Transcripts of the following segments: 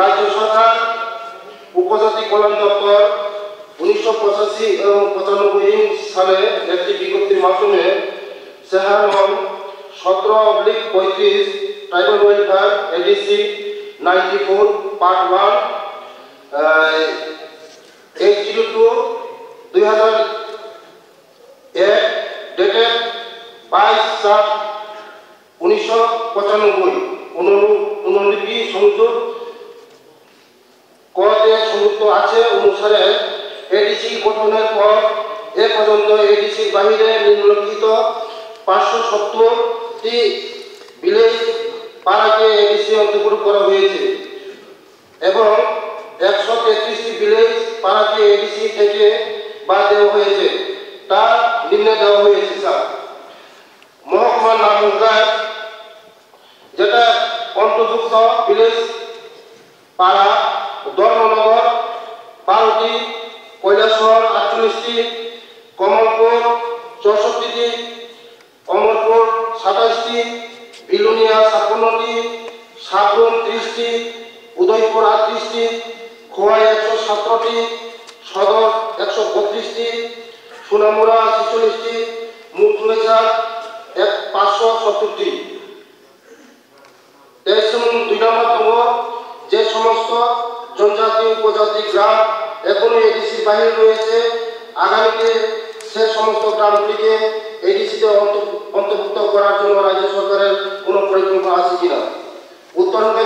রাজ্য সরকার উপজাতি কল্যাণ দপ্তর 1985 এবং 95 সালে একটি বিজ্ঞপ্তির মাধ্যমে সেহা নং 17/35 tribal welfare ADC 94 part 1 802/2001 dated 22/7/1995 অনুলিপি সংযোগ করতে সংযুক্ত আছে অনুসারে এডিসি গঠনের পর এ পর্যন্ত এডিসির বাহিরে নিম্নলিখিত 570টি ভিলেজ পাড়াকে এডিসি অন্তর্ভুক্ত করা হয়েছে এবং 133টি ভিলেজ পাড়াকে এডিসি থেকে বাদ দেওয়া হয়েছে তা নিম্নে দেওয়া হয়েছে স্যার। মহকুমা নামগাঁয় যেটা অন্তর্ভুক্ত ভিলেজ পাড়া ধর্মনগর 12টি, কৈলাসহর 48টি, কমলপুর 64টি, অমরপুর 27টি, বিলুনিয়া 56টি, সাবরুম 30টি, উদয়পুর 38টি, খোয়াই 117টি, সদর 132টি, সোনামুড়া 46টি, মুখলেছা 570টি। 2 নম্বর যে সমস্ত জনজাতি উপজাতি গ্রাম এখনো এডিসি বাহির রয়েছে আগামীতে সে সমস্ত গ্রামগুলিকে এডিসিতে অন্তর্ভুক্ত করার জন্য রাজ্য সরকারের কোনো পরিকল্পনা আছে কিনা। উত্তরবঙ্গে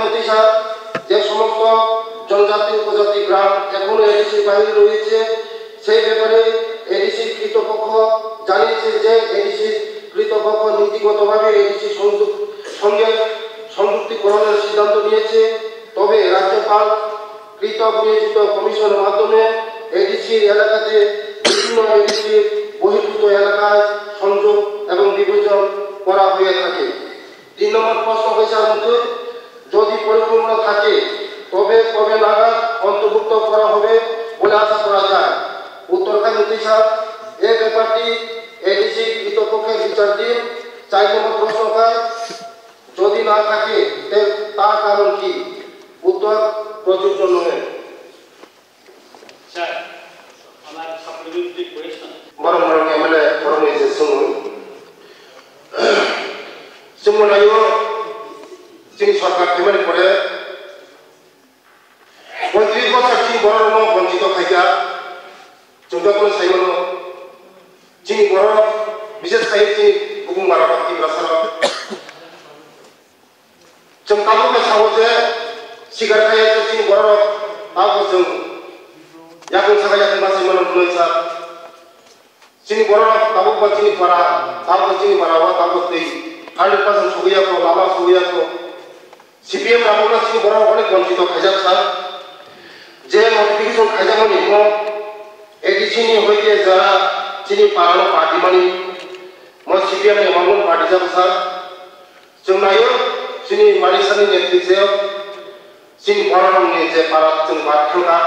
যে সমস্ত জনজাতি উপজাতি গ্রাম এখনো এডিসি বাহির রয়েছে সেই ব্যাপারে এডিসি কৃতপক্ষ জানিয়েছে যে এডিসি কৃতপক্ষ নীতিগতভাবে এডিসি সঙ্গে সংযুক্তিকরণের সিদ্ধান্ত নিয়েছে। তবে রাজ্যপাল কৃতক নিয়োজিত কমিশনের মাধ্যমে এডিসির এলাকাতে বিভিন্ন এডিসির বহির্ভূত এলাকায় সংযোগ এবং বিভাজন করা হয়ে থাকে। 3 নম্বর প্রশ্ন হয়েছে আমাদের, যদি পরিকল্পনা থাকে তবে কবে নাগাদ অন্তর্ভুক্ত করা হবে বলে আশা করা যায়। উত্তরখান স্যার এই ব্যাপারটি এডিসি কৃতপক্ষের বিচারধীন। 4 নম্বর প্রশ্ন হয়, যদি না থাকে তার কারণ কি? উত্তর প্রযোজ্য নয়। স্যার আমার সাপ্লিমেন্টারি কোয়েশ্চন বরং এমএলএ বরং এই যে শুনুন সুমনায়ও যিনি সরকার পেমেন্ট করে 35 বছর যিনি বড় বঞ্চিত খাইয়া জনজাতি সাইমন যিনি বড় বিশেষ খাই যিনি বুকুম মারা কি রাসারা जों ताबुक सावो जे सिगार खाया जे जों बर' ताबुक जों याकुं सागा याकुं बासै मन बुलै सा जोंनि बर' ताबुक बा जोंनि पारा ताबुक जोंनि पारावा ताबुक दै 100% सगैयाखौ लामा सगैयाखौ सिपिएम राबुना जोंनि बर' अनेक बन्चित खायजा सा जे नटिफिकेशन खायजामनि न एडिसिनि होइते जारा जोंनि पारानो पार्टी मानि म सिपिएम नि मामून पार्टी जाब सा जों नायो जोंनि मानिसानि नेतृत्वयाव जोंनि बर'नि जे पारा जों बारखांगा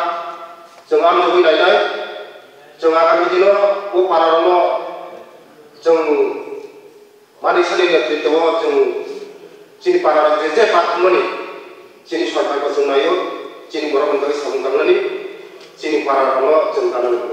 जों आं लुबैनाय जों आगामी दिनाव बे पारानो जों मानिसानि नेतृत्वयाव जों जोंनि पारा जे बारखांनानै जोंनि सरकारखौ जों नायो जोंनि बर' मोनदांथि साबुंखांनानै जोंनि पारानो जों दानांगौ।